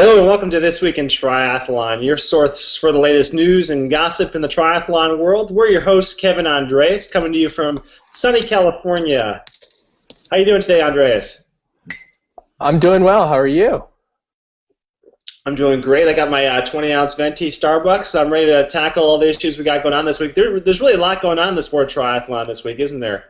Hello and welcome to This Week in Triathlon, your source for the latest news and gossip in the triathlon world. We're your hosts, Kevin Andres, coming to you from sunny California. How you doing today, Andreas? I'm doing well. How are you? I'm doing great. I got my 20-ounce venti Starbucks, so I'm ready to tackle all the issues we got going on this week. There's really a lot going on in the sport of triathlon this week, isn't there?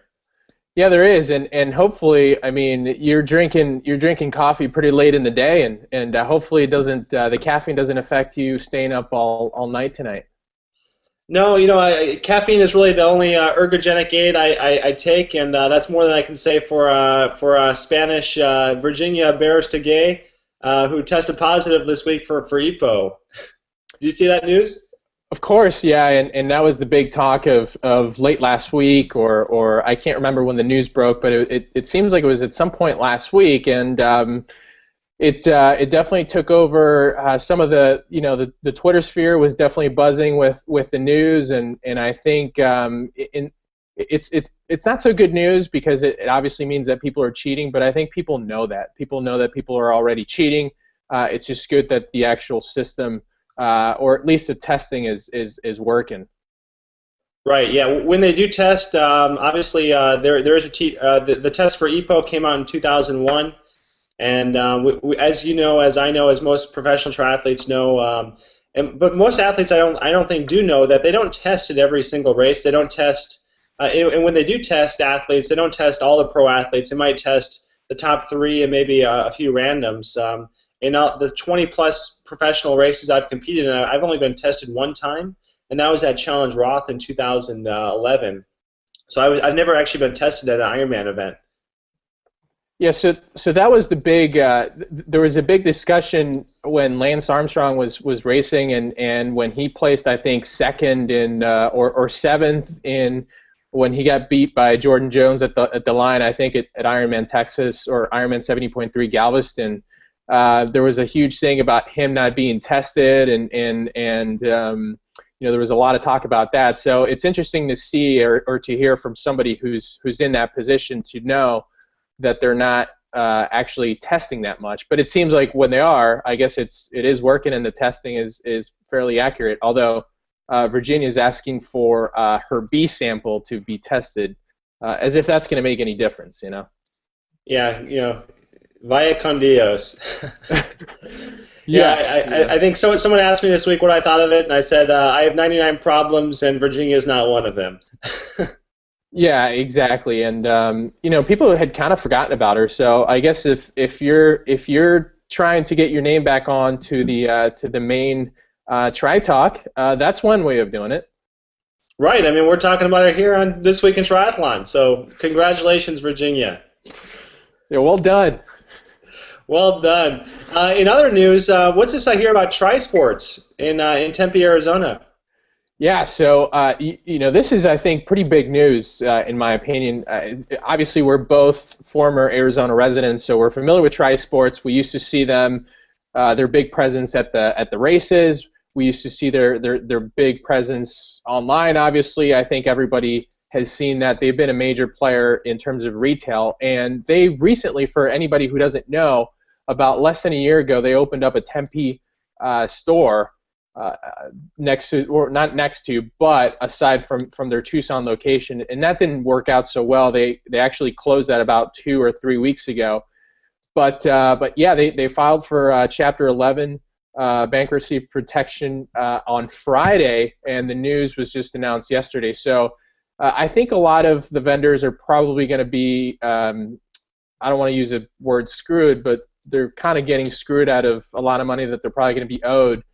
Yeah, there is, and hopefully, I mean, you're drinking coffee pretty late in the day, and hopefully it doesn't the caffeine doesn't affect you staying up all night tonight. No, caffeine is really the only ergogenic aid I take, and that's more than I can say for Spanish Virginia Berastegui, who tested positive this week for EPO. Did you see that news? Of course, yeah, and that was the big talk of late last week, or I can't remember when the news broke, but it seems like it was at some point last week, and it definitely took over some of the Twitter sphere was definitely buzzing with the news, and I think it's not so good news because it obviously means that people are cheating, but I think people know that people are already cheating. It's just good that the actual system, or at least the testing is working. Right. Yeah. When they do test, obviously there is the test for EPO came out in 2001, and as you know, as I know, as most professional triathletes know, but most athletes I don't think do know that they don't test at every single race. They don't test, and when they do test athletes, they don't test all the pro athletes. They might test the top three and maybe a few randoms. In the 20-plus professional races I've competed in, I've only been tested one time, and that was at Challenge Roth in 2011. So I've never actually been tested at an Ironman event. Yeah, so that was the big. There was a big discussion when Lance Armstrong was racing, and when he placed, I think, second in or seventh in when he got beat by Jordan Jones at the line. I think at Ironman Texas or Ironman 70.3 Galveston. There was a huge thing about him not being tested, and there was a lot of talk about that. So it's interesting to see or to hear from somebody who's in that position to know that they're not actually testing that much. But it seems like when they are, I guess it is working, and the testing is fairly accurate. Although Virginia is asking for her B sample to be tested, as if that's going to make any difference, Yeah, Vaya con Dios. Yes. I think someone asked me this week what I thought of it, and I said I have 99 problems, and Virginia is not one of them. Yeah, exactly. And people had kind of forgotten about her. So I guess if you're trying to get your name back on to the main Tri Talk, that's one way of doing it. Right. I mean, we're talking about her here on This Week in Triathlon. So congratulations, Virginia. Yeah, well done. Well done. In other news, what's this I hear about tri-sports in Tempe, Arizona? Yeah, so this is, I think, pretty big news in my opinion. Obviously, we're both former Arizona residents, so we're familiar with tri-sports. We used to see them, their big presence at the races. We used to see their big presence online. Obviously, I think everybody has seen that they've been a major player in terms of retail, and they recently, for anybody who doesn't know, about less than a year ago, they opened up a Tempe store next to, or not next to, but aside from their Tucson location, and that didn't work out so well. They actually closed that about 2 or 3 weeks ago, but yeah, they filed for Chapter 11 bankruptcy protection on Friday, and the news was just announced yesterday. So I think a lot of the vendors are probably going to be, I don't want to use a word screwed, but they're kind of getting screwed out of a lot of money that they're probably going to be owed.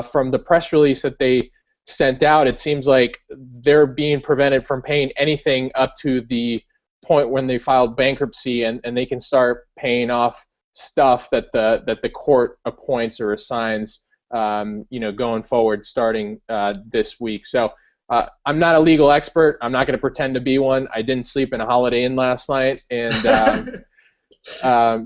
From the press release that they sent out, it seems like they're being prevented from paying anything up to the point when they filed bankruptcy, and they can start paying off stuff that the court appoints or assigns, going forward starting this week. So I'm not a legal expert. I'm not going to pretend to be one. I didn't sleep in a Holiday Inn last night, and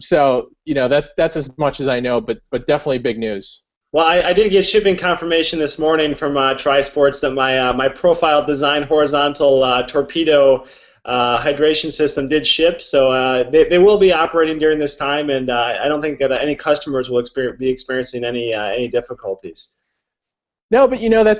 so that's as much as I know. But definitely big news. Well, I did get shipping confirmation this morning from Tri-Sports that my profile design horizontal torpedo hydration system did ship, so they will be operating during this time, and I don't think that any customers will be experiencing any difficulties. No, but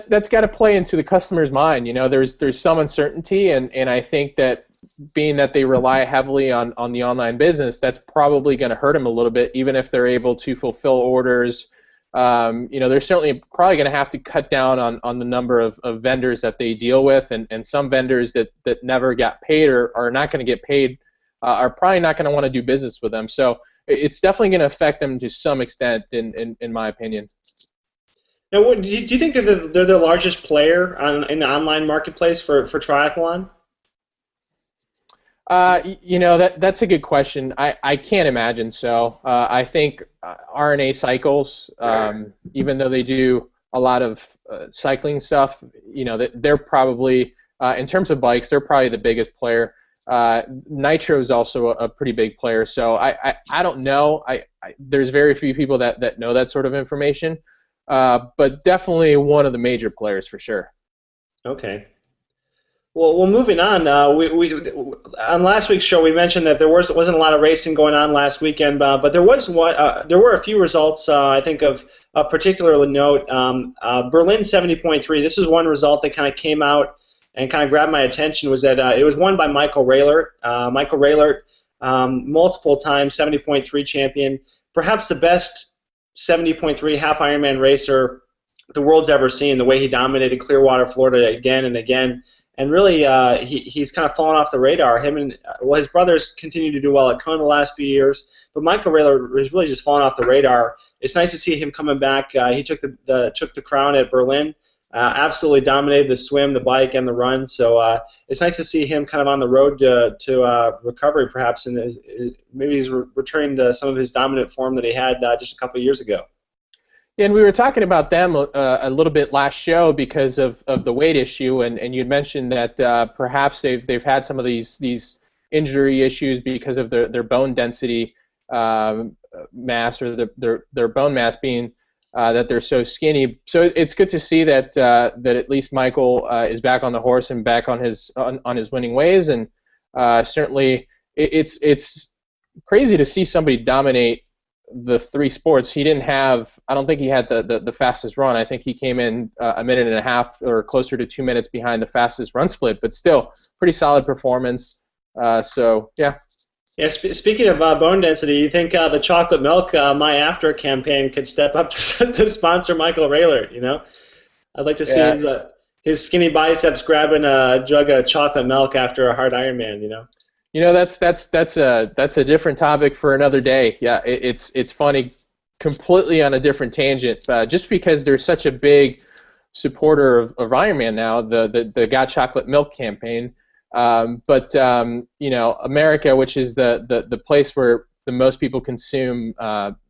that's got to play into the customer's mind. There's some uncertainty, and I think that being that they rely heavily on the online business, that's probably going to hurt them a little bit, even if they're able to fulfill orders. They're certainly probably going to have to cut down on the number of vendors that they deal with, and some vendors that never got paid or are not going to get paid are probably not going to want to do business with them. So it's definitely going to affect them to some extent, in my opinion. Now, do you think that they're the largest player in the online marketplace for triathlon? That's a good question. I can't imagine so. I think RNA Cycles, even though they do a lot of cycling stuff, they're probably, in terms of bikes, they're probably the biggest player. Nitro is also a pretty big player. So I don't know. There's very few people that know that sort of information. But definitely one of the major players for sure. Okay. Well, moving on. On last week's show, we mentioned that there wasn't a lot of racing going on last weekend, but there was one. There were a few results. I think of a particular note. Berlin 70.3. This is one result that kind of came out and kind of grabbed my attention. Was that it was won by Michael Raelert. Michael Raelert, multiple time 70.3 champion, perhaps the best 70.3 half Ironman racer the world's ever seen. The way he dominated Clearwater, Florida again and again. And really, he's kind of fallen off the radar. His brothers continue to do well at Kona the last few years, but Michael Raelert has really just fallen off the radar. It's nice to see him coming back. He took the crown at Berlin, absolutely dominated the swim, the bike, and the run. So it's nice to see him kind of on the road to recovery, perhaps, and maybe he's returning to some of his dominant form that he had just a couple of years ago. And we were talking about them a little bit last show because of the weight issue, and you'd mentioned that perhaps they've had some of these injury issues because of their bone density mass, or their bone mass being that they're so skinny. So it's good to see that at least Michael is back on the horse and back on his winning ways, and certainly it's crazy to see somebody dominate the three sports. I don't think he had the fastest run. I think he came in a minute and a half or closer to 2 minutes behind the fastest run split, but still to solid performance. So yeah. Yeah. Speaking of bone density, you think the chocolate milk My After campaign could step up to sponsor Michael Raelert? I'd like to see his skinny biceps grabbing a jug of chocolate milk after a hard Ironman. That's a different topic for another day. Yeah, it's funny, completely on a different tangent. Just because there's such a big supporter of Ironman now, the Got Chocolate Milk campaign. But America, which is the place where the most people consume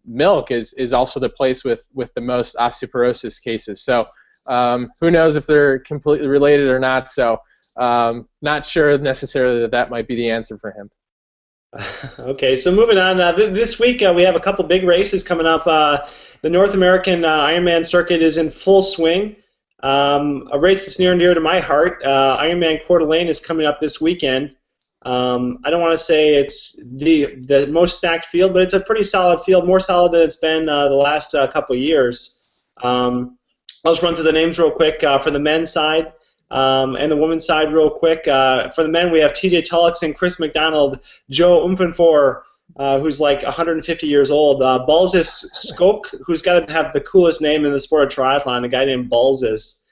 milk, is also the place with the most osteoporosis cases. So who knows if they're completely related or not? So. Not sure necessarily that might be the answer for him. Okay, so moving on. This week we have a couple big races coming up. The North American Ironman circuit is in full swing. A race that's near and dear to my heart. Ironman Coeur d'Alene is coming up this weekend. I don't want to say it's the most stacked field, but it's a pretty solid field, more solid than it's been the last couple of years. I'll just run through the names real quick for the men's side. And the women's side real quick. For the men, we have TJ Tullixon, Chris McDonald, Joe Umpenfor, who's like 150 years old. Balzis Skok, who's got to have the coolest name in the sport of triathlon, a guy named Balzis.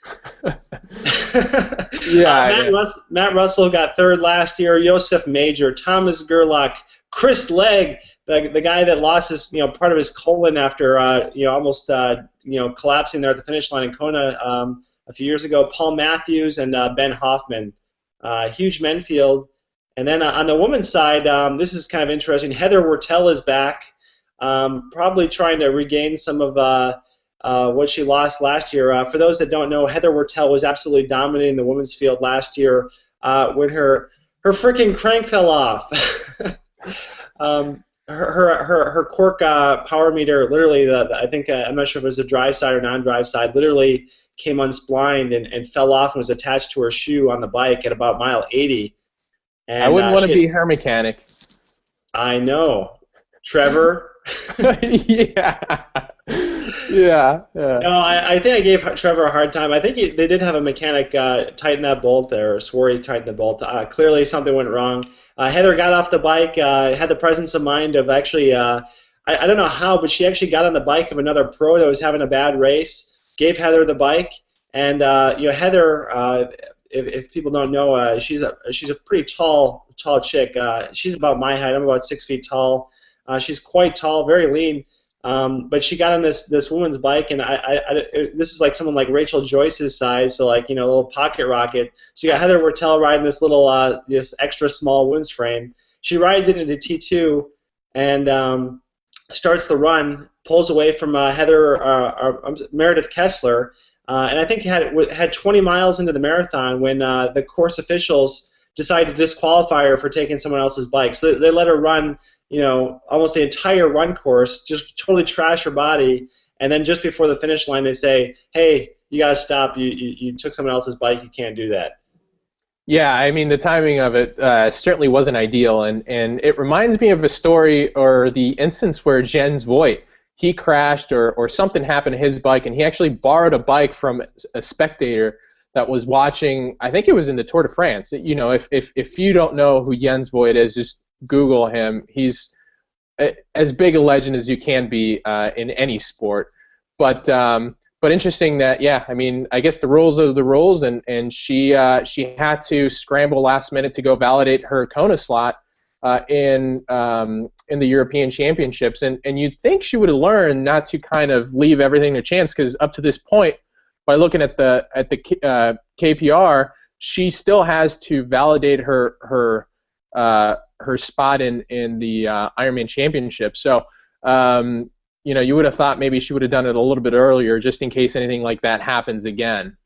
Matt Russell got third last year. Josef Major, Thomas Gerlach, Chris Legg, the guy that lost his part of his colon after almost collapsing there at the finish line in Kona a few years ago. Paul Matthews and Ben Hoffman. Huge men field. And then on the women's side, this is kind of interesting. Heather Wertel is back, probably trying to regain some of what she lost last year. For those that don't know, Heather Wertel was absolutely dominating the women's field last year when her freaking crank fell off. Her cork power meter, literally, I'm not sure if it was a dry side or non-dry side, literally came unsplined and fell off and was attached to her shoe on the bike at about mile 80. I and wouldn't want to be her mechanic. I know, Trevor. Yeah. Yeah. Yeah. No, I think I gave Trevor a hard time. I think they did have a mechanic tighten that bolt there, or swore he tightened the bolt. Clearly, something went wrong. Heather got off the bike, had the presence of mind of actually, I don't know how, but she actually got on the bike of another pro that was having a bad race, gave Heather the bike, and Heather, if people don't know, she's a pretty tall chick. She's about my height. I'm about 6 feet tall. She's quite tall, very lean. But she got on this woman's bike, and this is like someone like Rachel Joyce's size, so like a little pocket rocket. So you got Heather Wertel riding this little this extra small women's frame. She rides it into T2 and starts the run, pulls away from Meredith Kessler, and I think had 20 miles into the marathon when the course officials decided to disqualify her for taking someone else's bike. So they let her run almost the entire run course, just totally trash her body, and then just before the finish line they say, hey, you got to stop, you took someone else's bike, you can't do that. Yeah, I mean, the timing of it certainly wasn't ideal, and it reminds me of a story or the instance where Jens Voigt, he crashed or something happened to his bike, and he actually borrowed a bike from a spectator that was watching, I think it was in the Tour de France. If you don't know who Jens Voigt is, just Google him. He's as big a legend as you can be in any sport. But interesting that, yeah, I mean, I guess the rules are the rules, and she had to scramble last minute to go validate her Kona slot in the European Championships, and you'd think she would have learned not to kind of leave everything to chance, because up to this point, by looking at the KPR, she still has to validate her spot in the Ironman Championship. So, you would have thought maybe she would have done it a little bit earlier, just in case anything like that happens again.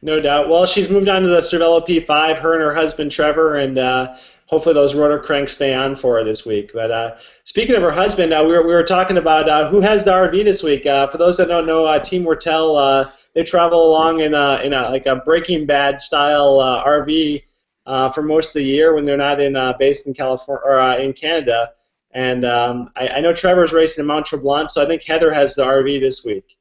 No doubt. Well, she's moved on to the Cervelo P5, her and her husband Trevor, and hopefully those rotor cranks stay on for her this week. But speaking of her husband, we were talking about who has the RV this week. For those that don't know, Team Wertel, they travel along in a Breaking Bad style RV for most of the year when they're not based in California or in Canada. And I know Trevor's racing in Mount Tremblant, so I think Heather has the RV this week.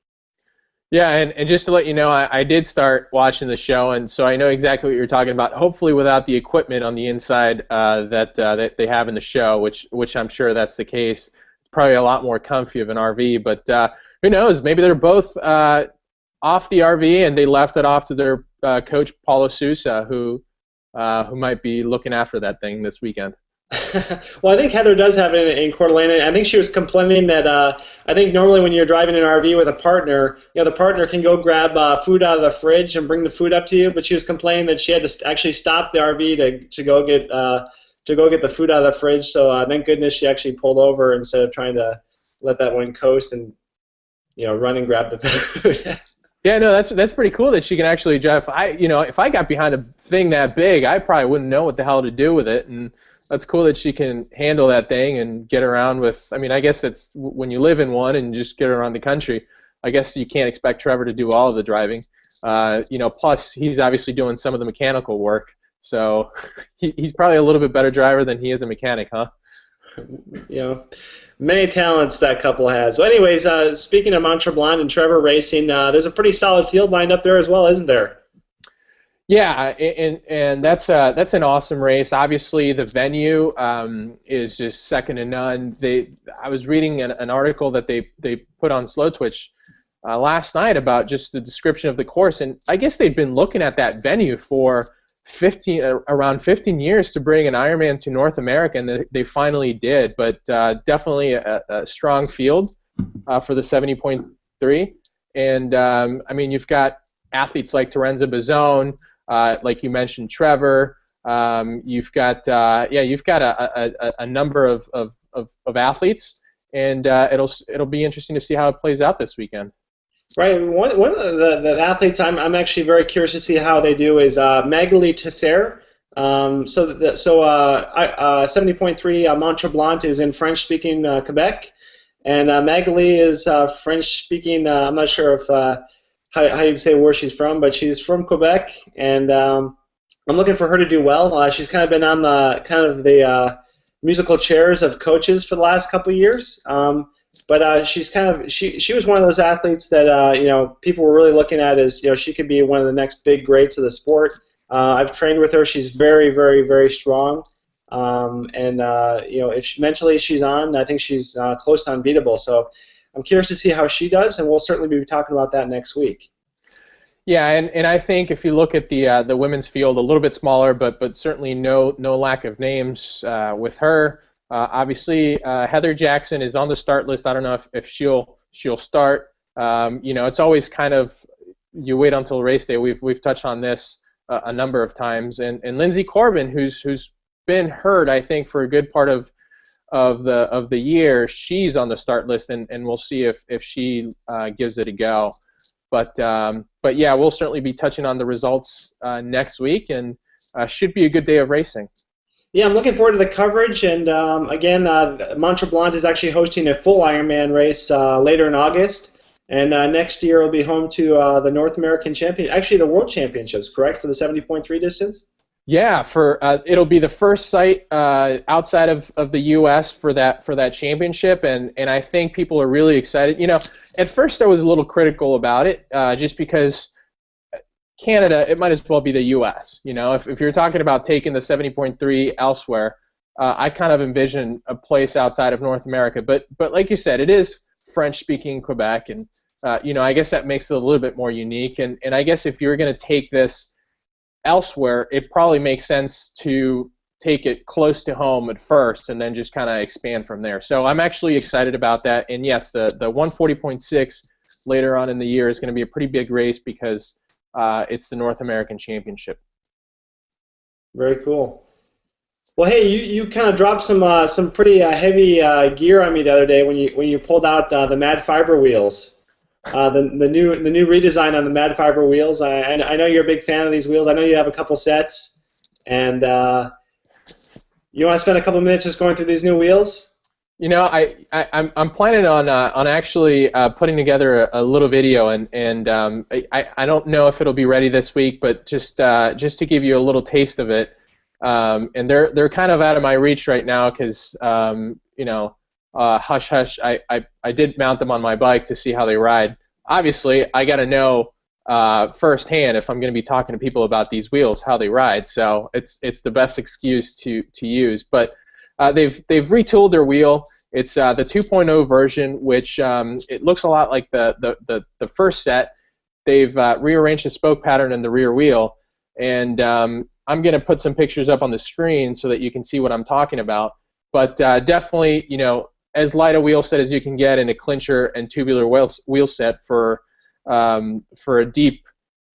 Yeah, and just to let you know, I did start watching the show, and so I know exactly what you're talking about. Hopefully, without the equipment on the inside that they have in the show, which I'm sure that's the case. It's probably a lot more comfy of an RV, but who knows? Maybe they're both off the RV and they left it off to their coach Paulo Sousa, who might be looking after that thing this weekend. Well, I think Heather does have it in Coeur d'Alene. I think she was complaining that I think normally when you're driving an RV with a partner, the partner can go grab food out of the fridge and bring the food up to you. But she was complaining that she had to actually stop the RV to go get the food out of the fridge. So thank goodness she actually pulled over instead of trying to let that one coast and run and grab the food. Yeah, no, that's pretty cool that she can actually drive. If I got behind a thing that big, I probably wouldn't know what the hell to do with it, and that's cool that she can handle that thing and get around with. I mean, I guess it's when you live in one and just get around the country, I guess you can't expect Trevor to do all of the driving. Plus he's obviously doing some of the mechanical work, so he's probably a little bit better driver than he is a mechanic, huh? Many talents that couple has. Well, anyways, speaking of Mount Tremblant and Trevor racing, there's a pretty solid field lined up there as well, isn't there? Yeah, and that's an awesome race. Obviously, the venue is just second to none. I was reading an article that they put on Slow Twitch last night about just the description of the course, and I guess they'd been looking at that venue for around 15 years to bring an Ironman to North America, and they finally did. But definitely a strong field for the 70.3, and I mean, you've got athletes like Terenza Bazone. Like you mentioned, Trevor. You've got a number of athletes, and it'll be interesting to see how it plays out this weekend. Right. One of the athletes I'm actually very curious to see how they do is Magali Tesser. 70.3 Mont Tremblant is in French-speaking Quebec, and Magali is French-speaking. I'm not sure if how you say where she's from, but she's from Quebec, and I'm looking for her to do well. She's kind of been on the musical chairs of coaches for the last couple of years. But she's she was one of those athletes that people were really looking at as she could be one of the next big greats of the sport. I've trained with her. She's very, very, very strong. And if mentally she's on, I think she's close to unbeatable. So I'm curious to see how she does, and we'll certainly be talking about that next week. Yeah, and I think if you look at the women's field, a little bit smaller, but certainly no lack of names with her. Obviously, Heather Jackson is on the start list. I don't know if she'll start. It's always kind of you wait until race day. We've touched on this a number of times, and Lindsay Corbin, who's been hurt, I think, for a good part of the year, she's on the start list, and we'll see if she gives it a go. But yeah, we'll certainly be touching on the results next week, and should be a good day of racing. Yeah, I'm looking forward to the coverage, and again, Mont Tremblant is actually hosting a full Ironman race later in August, and next year will be home to the North American Champion, actually the World Championships, correct, for the 70.3 distance? Yeah, it'll be the first site outside of the U.S. for that championship, and I think people are really excited. At first I was a little critical about it, just because Canada, it might as well be the U.S. If you're talking about taking the 70.3 elsewhere, I kind of envision a place outside of North America. But like you said, it is French-speaking Quebec, and I guess that makes it a little bit more unique. And I guess if you're going to take this elsewhere, it probably makes sense to take it close to home at first and then just kind of expand from there. So I'm actually excited about that. And yes, the 140.6 later on in the year is going to be a pretty big race because it's the North American Championship. Very cool. Well, hey, you kind of dropped some pretty heavy gear on me the other day when you pulled out the Mad Fiber wheels. The new redesign on the Mad Fiber wheels. I know you're a big fan of these wheels. I know you have a couple sets, and you want to spend a couple minutes just going through these new wheels? I'm planning on actually putting together a little video, and I don't know if it'll be ready this week, but just to give you a little taste of it. And they're kind of out of my reach right now because hush hush. I did mount them on my bike to see how they ride. Obviously, I got to know firsthand if I'm going to be talking to people about these wheels how they ride. So it's the best excuse to use. But they've retooled their wheel. It's the 2.0 version, which it looks a lot like the first set. They've rearranged the spoke pattern in the rear wheel, and I'm going to put some pictures up on the screen so that you can see what I'm talking about. But definitely, as light a wheel set as you can get in a clincher and tubular wheel set for a deep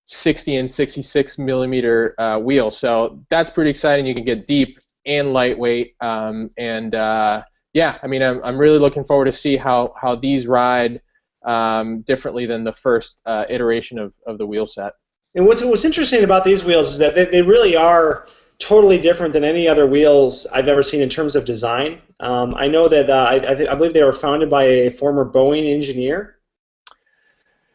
60 and 66 millimeter wheel. So that's pretty exciting. You can get deep and lightweight, yeah, I mean, I'm really looking forward to see how these ride differently than the first iteration of the wheel set. And what's interesting about these wheels is that they really are totally different than any other wheels I've ever seen in terms of design. I know that I believe they were founded by a former Boeing engineer.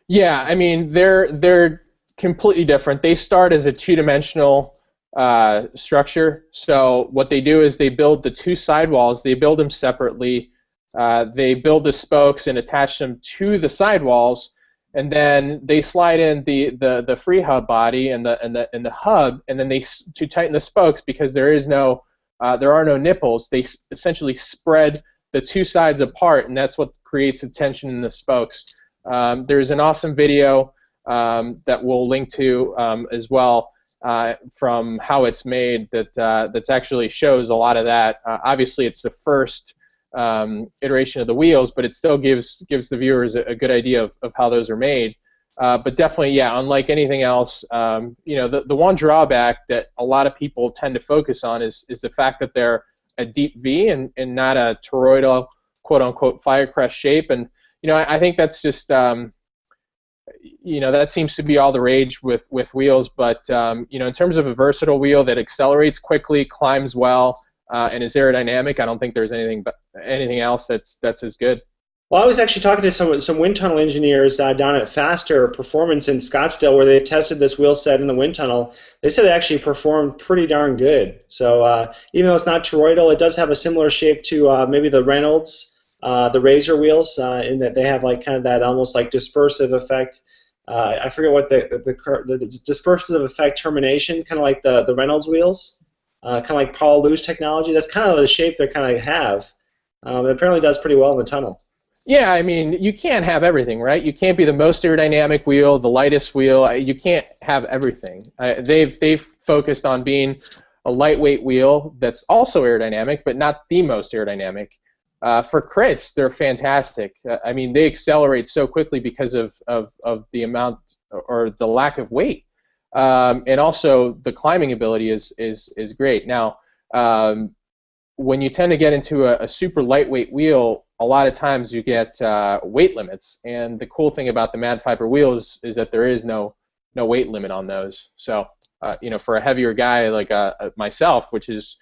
Yeah, I mean, they're completely different. They start as a two-dimensional structure. So what they do is they build the two sidewalls. They build them separately. They build the spokes and attach them to the sidewalls, and then they slide in the free hub body and the hub, and then to tighten the spokes, because there are no nipples. They essentially spread the two sides apart, and that's what creates the tension in the spokes. There's an awesome video that we'll link to as well from how it's made that actually shows a lot of that. Obviously, it's the first iteration of the wheels, but it still gives the viewers a good idea of how those are made. But definitely, yeah, unlike anything else, the one drawback that a lot of people tend to focus on is the fact that they're a deep V and not a toroidal, quote-unquote, firecrest shape. And I think that's just that seems to be all the rage with wheels. But in terms of a versatile wheel that accelerates quickly, climbs well, and is aerodynamic, I don't think there's anything else that's as good. Well, I was actually talking to some wind tunnel engineers down at Faster Performance in Scottsdale, where they've tested this wheel set in the wind tunnel. They said it actually performed pretty darn good. So even though it's not toroidal, it does have a similar shape to maybe the Reynolds, the Razor wheels, in that they have like kind of that almost like dispersive effect. I forget what the dispersive effect termination, kind of like the Reynolds wheels, kind of like Paul Lew's technology. That's kind of the shape they kind of have. It apparently does pretty well in the tunnel. Yeah, I mean, you can't have everything, right? You can't be the most aerodynamic wheel, the lightest wheel. You can't have everything. They've focused on being a lightweight wheel that's also aerodynamic, but not the most aerodynamic. For crits, they're fantastic. I mean, they accelerate so quickly because of the amount or the lack of weight, and also the climbing ability is great. Now, when you tend to get into a super lightweight wheel, a lot of times you get weight limits. And the cool thing about the Mad Fiber wheels is that there is no weight limit on those. So, for a heavier guy like myself, which is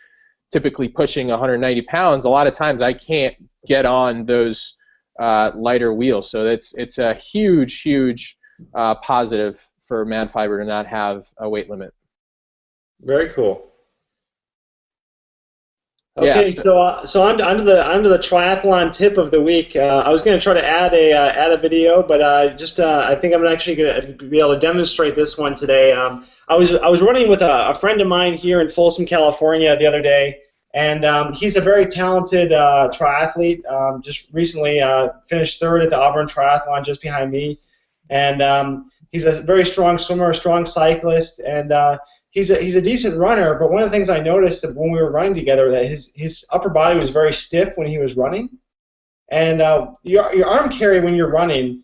typically pushing 190 pounds, a lot of times I can't get on those lighter wheels. So it's a huge positive for Mad Fiber to not have a weight limit. Very cool. Okay, Yes. so onto the triathlon tip of the week. I was going to try to add a video, but I think I'm actually going to be able to demonstrate this one today. I was running with a friend of mine here in Folsom, California, the other day, and he's a very talented triathlete. Just recently finished third at the Auburn Triathlon, just behind me, and he's a very strong swimmer, a strong cyclist, and he's a decent runner. But one of the things I noticed that when we were running together, that his upper body was very stiff when he was running, and your arm carry when you're running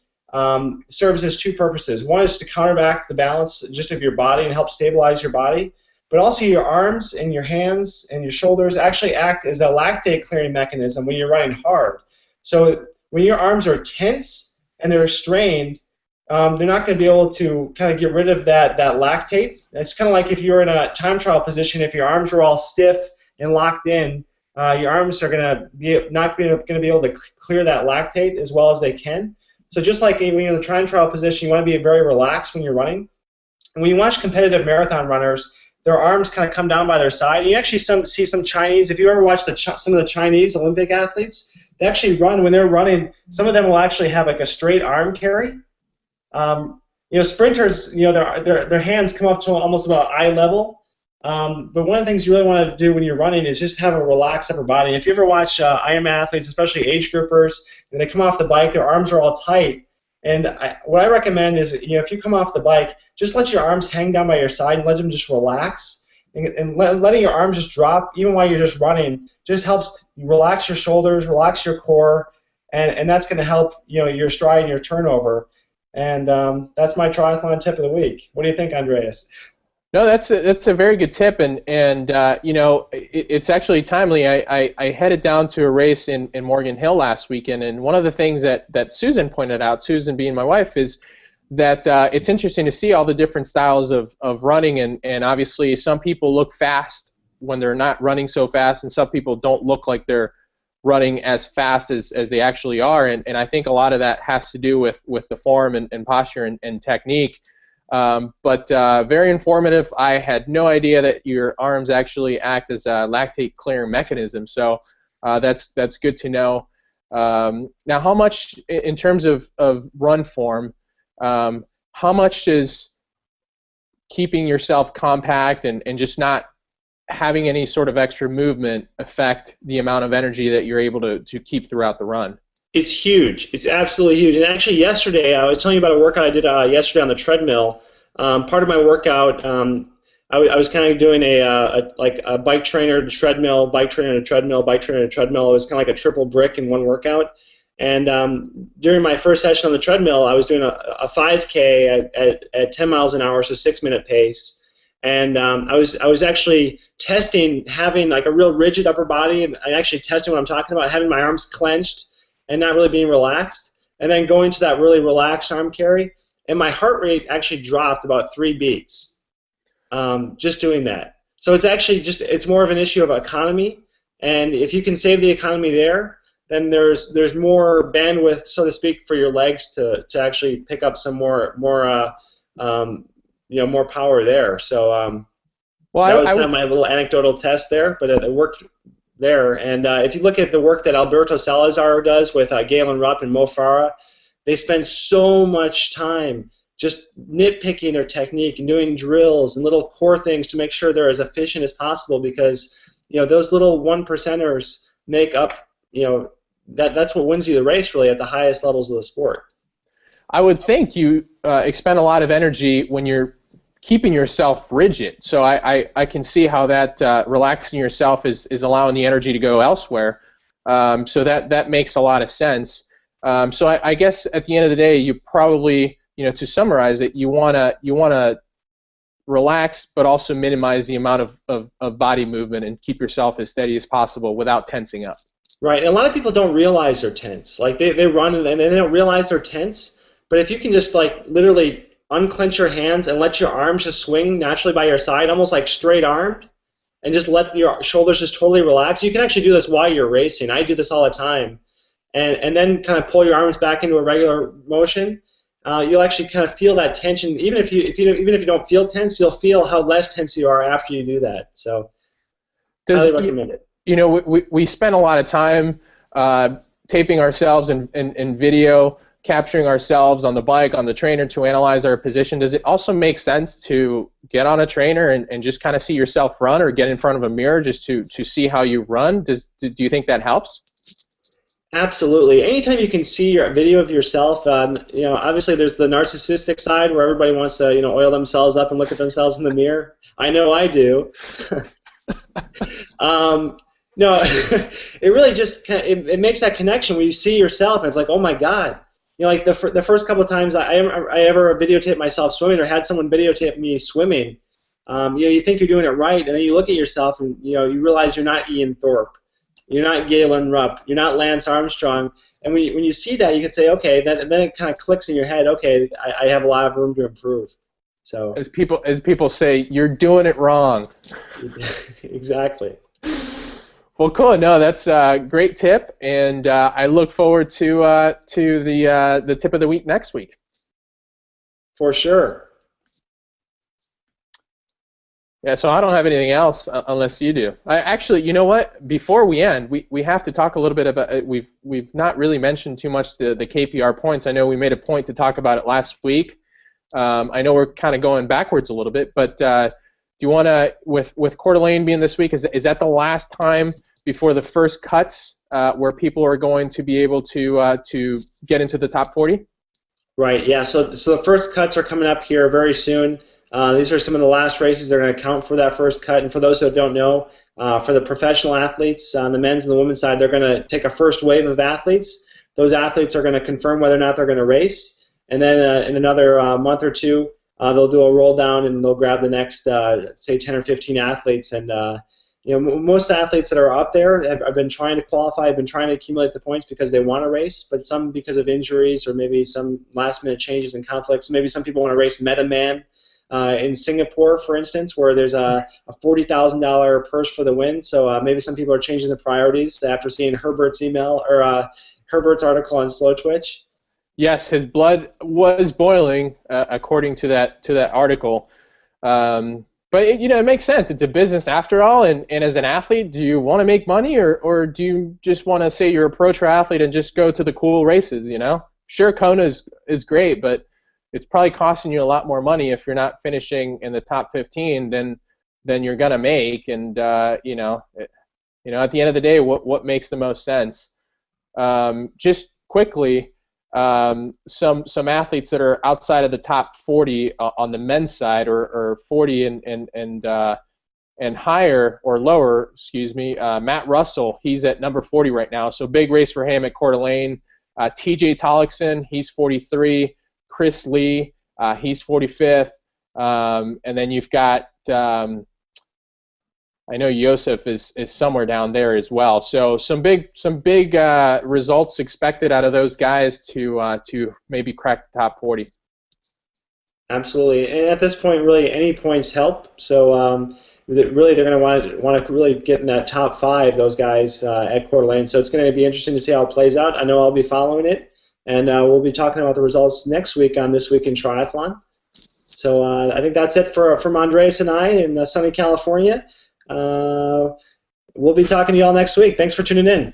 serves as two purposes. One is to counteract the balance just of your body and help stabilize your body, but also your arms and your hands and your shoulders actually act as a lactate clearing mechanism when you're running hard. So when your arms are tense and they're strained, they're not going to be able to kind of get rid of that lactate. It's kind of like if you're in a time trial position, if your arms are all stiff and locked in, your arms are not going to be able to clear that lactate as well as they can. So just like when you're in the time trial position, you want to be very relaxed when you're running. And when you watch competitive marathon runners, their arms kind of come down by their side. You actually see some Chinese, if you ever watch some of the Chinese Olympic athletes, they actually run, when they're running, some of them will actually have like a straight arm carry. Sprinters, their hands come up to almost about eye level. But one of the things you really want to do when you're running is just have a relaxed upper body. If you ever watch Ironman athletes, especially age groupers, when they come off the bike, their arms are all tight. And what I recommend is, if you come off the bike, just let your arms hang down by your side and let them just relax. And letting your arms just drop, even while you're just running, just helps relax your shoulders, relax your core, and that's going to help your stride and your turnover. And that's my triathlon tip of the week. What do you think, Andreas? No, that's a very good tip, and it's actually timely. I headed down to a race in Morgan Hill last weekend, and one of the things that Susan pointed out, Susan being my wife, is that it's interesting to see all the different styles of running, and obviously some people look fast when they're not running so fast, and some people don't look like they're running as fast as they actually are, and I think a lot of that has to do with the form and posture and technique. But very informative. I had no idea that your arms actually act as a lactate clearing mechanism, so that's good to know. Now, how much, in terms of run form, how much does keeping yourself compact and just not having any sort of extra movement affect the amount of energy that you're able to keep throughout the run? It's huge. It's absolutely huge. And actually, yesterday, I was telling you about a workout I did yesterday on the treadmill. Part of my workout, I was kind of doing a bike trainer to treadmill, bike trainer to treadmill, bike trainer to treadmill. It was kind of like a triple brick in one workout. And during my first session on the treadmill, I was doing a 5K at 10 miles an hour, so 6-minute pace. And I was actually testing having like a real rigid upper body, and I actually testing what I'm talking about, having my arms clenched and not really being relaxed, and then going to that really relaxed arm carry, and my heart rate actually dropped about 3 beats just doing that. So it's actually it's more of an issue of economy, and if you can save the economy there, then there's more bandwidth, so to speak, for your legs to actually pick up some more power there. So Well, that was kind of my little anecdotal test there, but it worked there. And if you look at the work that Alberto Salazar does with Galen Rupp and Mo Farah, they spend so much time just nitpicking their technique and doing drills and little core things to make sure they're as efficient as possible, because those little 1%ers make up that's what wins you the race really at the highest levels of the sport. I would think you expend a lot of energy when you're keeping yourself rigid. So I can see how that relaxing yourself is allowing the energy to go elsewhere. So that makes a lot of sense. So I guess at the end of the day, you probably, to summarize it, you wanna relax, but also minimize the amount of body movement and keep yourself as steady as possible without tensing up. Right, and a lot of people don't realize they're tense. Like they run and they don't realize they're tense. But if you can just like literally unclench your hands and let your arms just swing naturally by your side, almost like straight armed, and just let your shoulders just totally relax. You can actually do this while you're racing. I do this all the time. And then kind of pull your arms back into a regular motion. You'll actually kind of feel that tension. Even if you don't feel tense, you'll feel how less tense you are after you do that. So highly recommend it. We spend a lot of time taping ourselves in video, capturing ourselves on the bike, on the trainer to analyze our position. Does it also make sense to get on a trainer and just kind of see yourself run, or get in front of a mirror just to see how you run? Do you think that helps? Absolutely. Anytime you can see your video of yourself, obviously there's the narcissistic side where everybody wants to, oil themselves up and look at themselves in the mirror. I know I do. No, it really just it makes that connection when you see yourself, and it's like, oh my God. Like the first couple of times I ever videotaped myself swimming or had someone videotape me swimming, you think you're doing it right, and then you look at yourself and you realize you're not Ian Thorpe, you're not Galen Rupp, you're not Lance Armstrong, and when you see that, you can say, okay, then it kind of clicks in your head, okay, I have a lot of room to improve. So as people say, you're doing it wrong. Exactly. Well, cool. No, that's a great tip, and I look forward to the tip of the week next week. For sure. Yeah, so I don't have anything else unless you do. Actually, you know what? Before we end, we have to talk a little bit about. We've not really mentioned too much the KPR points. I know we made a point to talk about it last week. I know we're kind of going backwards a little bit, but do you want to, with Coeur d'Alene being this week, is that the last time before the first cuts where people are going to be able to get into the top 40? Right. Yeah. So the first cuts are coming up here very soon. These are some of the last races that are going to count for that first cut. And for those who don't know, for the professional athletes on the men's and the women's side, they're going to take a first wave of athletes. Those athletes are going to confirm whether or not they're going to race. And then in another month or two, they'll do a roll down and they'll grab the next, say, 10 or 15 athletes. And most athletes that are up there have been trying to qualify, have been trying to accumulate the points because they want to race, but some because of injuries or maybe some last-minute changes and conflicts. Maybe some people want to race Metaman in Singapore, for instance, where there's a $40,000 purse for the win. So maybe some people are changing the priorities after seeing Herbert's email or Herbert's article on Slow Twitch. Yes, his blood was boiling, according to that article. But it makes sense. It's a business after all, and as an athlete, do you want to make money, or do you just want to say you're a pro triathlete and just go to the cool races? Sure, Kona is great, but it's probably costing you a lot more money if you're not finishing in the top 15 than you're gonna make. And at the end of the day, what makes the most sense? Just quickly. Some athletes that are outside of the top 40 on the men's side, or 40 and higher or lower, Matt Russell, he's at number 40 right now, so big race for him at Coeur d'Alene. TJ Tollickson, he's 43. Chris Lee, he's 45th. And then you've got I know Yosef is somewhere down there as well. So some big results expected out of those guys to maybe crack the top 40. Absolutely, and at this point, really any points help. So really they're going to want to really get in that top 5, those guys at Coeur d'Alene. So it's going to be interesting to see how it plays out. I know I'll be following it, and we'll be talking about the results next week on This Week in Triathlon. So I think that's it from Andres and I in sunny California. We'll be talking to you all next week. Thanks for tuning in.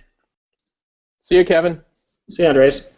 See you, Kevin. See you, Andres.